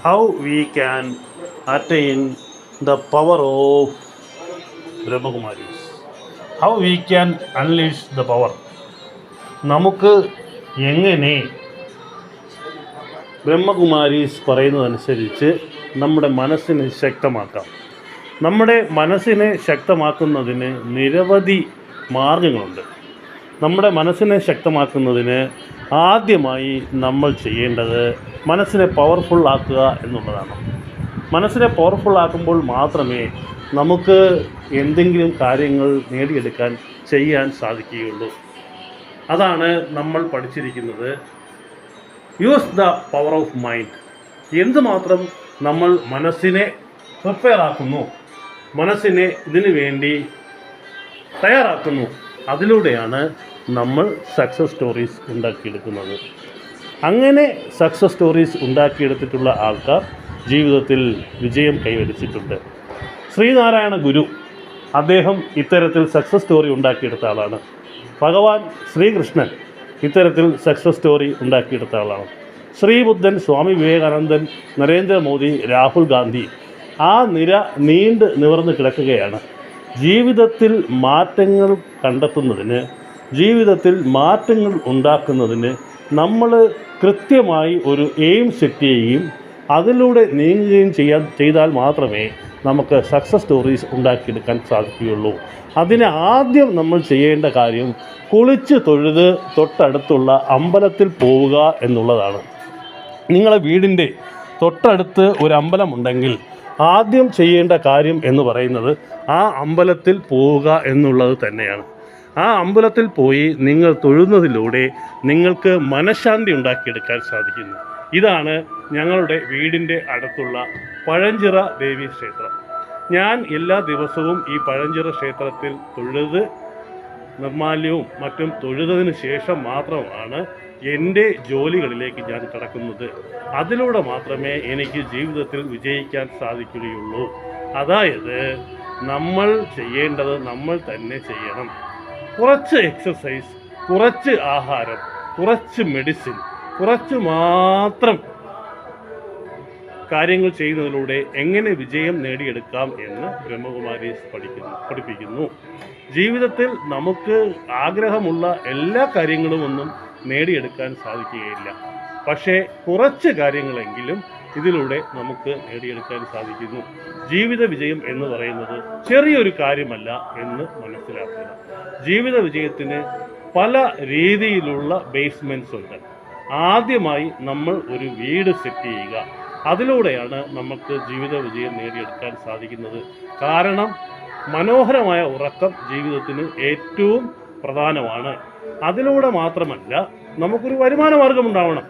how we can attain the power of Brahmakumaris. How we can unleash the power. നമുക്ക് എങ്ങനെ ബ്രഹ്മകുമാരീസ് പറയുന്നതനുസരിച്ച് നമ്മുടെ മനസ്സിനെ ശക്തമാക്കാം. നമ്മുടെ മനസ്സിനെ ശക്തമാക്കുന്നതിന് നിരവധി മാർഗങ്ങളുണ്ട്. നമ്മുടെ മനസ്സിനെ ശക്തമാക്കുന്നതിന് ആദ്യമായി നമ്മൾ ചെയ്യേണ്ടത് മനസ്സിനെ പവർഫുൾ ആക്കുക എന്നുള്ളതാണ്. മനസ്സിനെ പവർഫുൾ ആക്കുമ്പോൾ മാത്രമേ നമുക്ക് എന്തെങ്കിലും കാര്യങ്ങൾ നേടിയെടുക്കാൻ ചെയ്യാൻ സാധിക്കുകയുള്ളൂ. അതാണ് നമ്മൾ പഠിച്ചിരിക്കുന്നത്. Use the power of mind. എന്തുമാത്രം നമ്മൾ മനസ്സിനെ പ്രിപ്പയർ ആക്കുന്നു, മനസ്സിനെ ഇതിനു വേണ്ടി തയ്യാറാക്കുന്നു, അതിലൂടെയാണ് നമ്മൾ സക്സസ് സ്റ്റോറീസ് ഉണ്ടാക്കിയെടുക്കുന്നത്. അങ്ങനെ സക്സസ് സ്റ്റോറീസ് ഉണ്ടാക്കിയെടുത്തിട്ടുള്ള ആൾക്കാർ ജീവിതത്തിൽ വിജയം കൈവരിച്ചിട്ടുണ്ട്. ശ്രീനാരായണ ഗുരു, അദ്ദേഹം ഇത്തരത്തിൽ സക്സസ് സ്റ്റോറി ഉണ്ടാക്കിയെടുത്ത ആളാണ്. ഭഗവാൻ ശ്രീകൃഷ്ണൻ ഇത്തരത്തിൽ സക്സസ് സ്റ്റോറി ഉണ്ടാക്കിയെടുത്ത ആളാണ്. ശ്രീബുദ്ധൻ, സ്വാമി വിവേകാനന്ദൻ, നരേന്ദ്രമോദി, രാഹുൽ ഗാന്ധി, ആ നിര നീണ്ട് നിവർന്ന് കിടക്കുകയാണ്. ജീവിതത്തിൽ മാറ്റങ്ങൾ കണ്ടെത്തുന്നതിന്, ജീവിതത്തിൽ മാറ്റങ്ങൾ ഉണ്ടാക്കുന്നതിന് നമ്മൾ കൃത്യമായി ഒരു എയിം സെറ്റ് ചെയ്യുകയും അതിലൂടെ നീങ്ങുകയും ചെയ്താൽ മാത്രമേ നമുക്ക് സക്സസ് സ്റ്റോറീസ് ഉണ്ടാക്കിയെടുക്കാൻ സാധിക്കുകയുള്ളൂ. അതിന് ആദ്യം നമ്മൾ ചെയ്യേണ്ട കാര്യം കുളിച്ച് തൊഴുത് തൊട്ടടുത്തുള്ള അമ്പലത്തിൽ പോവുക എന്നുള്ളതാണ്. നിങ്ങളെ വീടിൻ്റെ തൊട്ടടുത്ത് ഒരു അമ്പലമുണ്ടെങ്കിൽ ആദ്യം ചെയ്യേണ്ട കാര്യം എന്ന് പറയുന്നത് ആ അമ്പലത്തിൽ പോവുക എന്നുള്ളത് തന്നെയാണ്. ആ അമ്പലത്തിൽ പോയി നിങ്ങൾ തൊഴുന്നതിലൂടെ നിങ്ങൾക്ക് മനഃശാന്തി ഉണ്ടാക്കിയെടുക്കാൻ സാധിക്കുന്നു. ഇതാണ് ഞങ്ങളുടെ വീടിൻ്റെ അടുത്തുള്ള പഴഞ്ചിറ ദേവി ക്ഷേത്രം. ഞാൻ എല്ലാ ദിവസവും ഈ പഴഞ്ചിറ ക്ഷേത്രത്തിൽ തൊഴുത് നിർമാല്യവും മറ്റും തൊഴുതതിന് ശേഷം മാത്രമാണ് എൻ്റെ ജോലികളിലേക്ക് ഞാൻ കടക്കുന്നത്. അതിലൂടെ മാത്രമേ എനിക്ക് ജീവിതത്തിൽ വിജയിക്കാൻ സാധിക്കുകയുള്ളൂ. അതായത് നമ്മൾ ചെയ്യേണ്ടത് നമ്മൾ തന്നെ ചെയ്യണം. കുറച്ച് എക്സസൈസ്, കുറച്ച് ആഹാരം, കുറച്ച് മെഡിസിൻ, കുറച്ച് മാത്രം കാര്യങ്ങൾ ചെയ്യുന്നതിലൂടെ എങ്ങനെ വിജയം നേടിയെടുക്കാം എന്ന് ബ്രഹ്മകുമാരീസ് പഠിപ്പിക്കുന്നു. ജീവിതത്തിൽ നമുക്ക് ആഗ്രഹമുള്ള എല്ലാ കാര്യങ്ങളും ഒന്നും നേടിയെടുക്കാൻ സാധിക്കുകയില്ല. പക്ഷേ കുറച്ച് കാര്യങ്ങളെങ്കിലും ഇതിലൂടെ നമുക്ക് നേടിയെടുക്കാൻ സാധിക്കുന്നു. ജീവിത വിജയം എന്ന് പറയുന്നത് ചെറിയൊരു കാര്യമല്ല എന്ന് മനസ്സിലാക്കുക. ജീവിത വിജയത്തിന് പല രീതിയിലുള്ള ബേസ്മെൻറ്റ്സ് ഉണ്ട്. ആദ്യമായി നമ്മൾ ഒരു വീട് സെറ്റ് ചെയ്യുക. അതിലൂടെയാണ് നമുക്ക് ജീവിത വിജയം നേടിയെടുക്കാൻ സാധിക്കുന്നത്. കാരണം മനോഹരമായ ഉറക്കം ജീവിതത്തിന് ഏറ്റവും പ്രധാനമാണ്. അതിലൂടെ മാത്രമല്ല നമുക്കൊരു വരുമാന മാർഗം ഉണ്ടാവണം.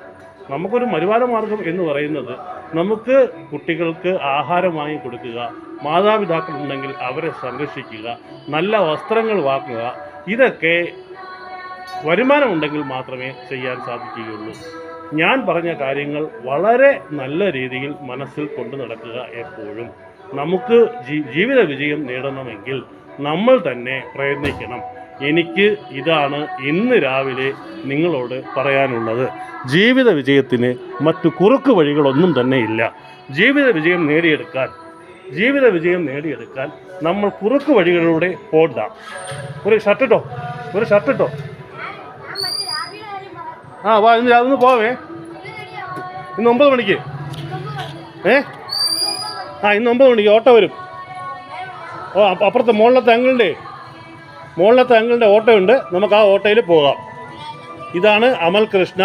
നമുക്കൊരു വരുമാന മാർഗം എന്ന് പറയുന്നത് നമുക്ക് കുട്ടികൾക്ക് ആഹാരം വാങ്ങി കൊടുക്കുക, മാതാപിതാക്കളുണ്ടെങ്കിൽ അവരെ സംരക്ഷിക്കുക, നല്ല വസ്ത്രങ്ങൾ വാങ്ങുക. ഇതൊക്കെ വരുമാനമുണ്ടെങ്കിൽ മാത്രമേ ചെയ്യാൻ സാധിക്കുകയുള്ളൂ. ഞാൻ പറഞ്ഞ കാര്യങ്ങൾ വളരെ നല്ല രീതിയിൽ മനസ്സിൽ കൊണ്ടു നടക്കുക. എപ്പോഴും നമുക്ക് ജീവിത വിജയം നേടണമെങ്കിൽ നമ്മൾ തന്നെ പ്രയത്നിക്കണം. എനിക്ക് ഇതാണ് ഇന്ന് രാവിലെ നിങ്ങളോട് പറയാനുള്ളത്. ജീവിത വിജയത്തിന് മറ്റു കുറുക്ക് വഴികളൊന്നും തന്നെ ഇല്ല. ജീവിത വിജയം നേടിയെടുക്കാൻ നമ്മൾ കുറുക്ക് വഴികളിലൂടെ പോണ്ട. ഒരു ഷർട്ട് ഇട്ടോ. വാ, ഇന്ന് പോവേ. ഇന്ന് 9 മണിക്ക്. ഇന്ന് 9 മണിക്ക് ഓട്ടോ വരും. അപ്പുറത്തെ മുകളിലത്തെ അങ്കിളിൻ്റെ ഓട്ടോ ഉണ്ട്. നമുക്ക് ആ ഓട്ടോയിൽ പോകാം. ഇതാണ് അമൽ കൃഷ്ണ.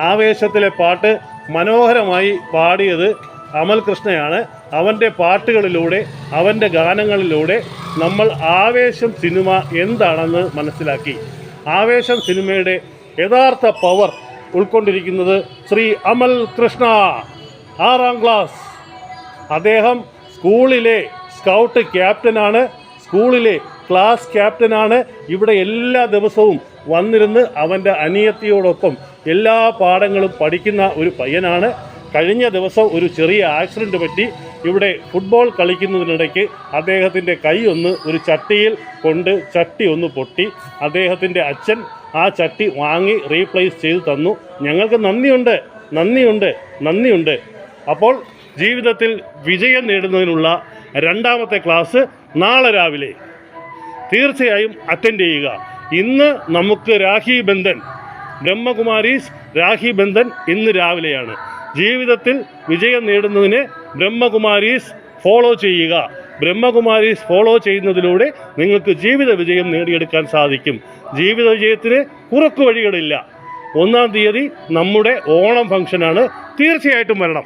ആവേശത്തിലെ പാട്ട് മനോഹരമായി പാടിയത് അമൽ കൃഷ്ണയാണ്. അവൻ്റെ പാട്ടുകളിലൂടെ, അവൻ്റെ ഗാനങ്ങളിലൂടെ നമ്മൾ ആവേശം സിനിമ എന്താണെന്ന് മനസ്സിലാക്കി. ആവേശം സിനിമയുടെ യഥാർത്ഥ പവർ ഉൾക്കൊണ്ടിരിക്കുന്നത് ശ്രീ അമൽ കൃഷ്ണ, 6ാം ക്ലാസ്. അദ്ദേഹം സ്കൂളിലെ സ്കൗട്ട് ക്യാപ്റ്റനാണ്, സ്കൂളിലെ ക്ലാസ് ക്യാപ്റ്റനാണ്. ഇവിടെ എല്ലാ ദിവസവും വന്നിരുന്ന് അവൻ്റെ അനിയത്തിയോടൊപ്പം എല്ലാ പാഠങ്ങളും പഠിക്കുന്ന ഒരു പയ്യനാണ്. കഴിഞ്ഞ ദിവസം ഒരു ചെറിയ ആക്സിഡൻറ്റ് പറ്റി. ഇവിടെ ഫുട്ബോൾ കളിക്കുന്നതിനിടയ്ക്ക് അദ്ദേഹത്തിൻ്റെ കൈ ഒരു ചട്ടിയിൽ കൊണ്ട് ചട്ടി പൊട്ടി. അദ്ദേഹത്തിൻ്റെ അച്ഛൻ ആ ചട്ടി വാങ്ങി റീപ്ലേസ് ചെയ്ത് തന്നു. ഞങ്ങൾക്ക് നന്ദിയുണ്ട്. അപ്പോൾ ജീവിതത്തിൽ വിജയം നേടുന്നതിനുള്ള രണ്ടാമത്തെ ക്ലാസ് നാളെ രാവിലെ തീർച്ചയായും അറ്റൻഡ് ചെയ്യുക. ഇന്ന് നമുക്ക് രാഖി ബന്ധൻ, ബ്രഹ്മകുമാരീസ് രാഖി ബന്ധൻ ഇന്ന് രാവിലെയാണ്. ജീവിതത്തിൽ വിജയം നേടുന്നതിന് ബ്രഹ്മകുമാരീസ് ഫോളോ ചെയ്യുക. ബ്രഹ്മകുമാരീസ് ഫോളോ ചെയ്യുന്നതിലൂടെ നിങ്ങൾക്ക് ജീവിത വിജയം നേടിയെടുക്കാൻ സാധിക്കും. ജീവിത വിജയത്തിന് കുറുക്കു വഴികളില്ല. 1-ാം തീയതി നമ്മുടെ ഓണം ഫംഗ്ഷനാണ്. തീർച്ചയായിട്ടും വരണം.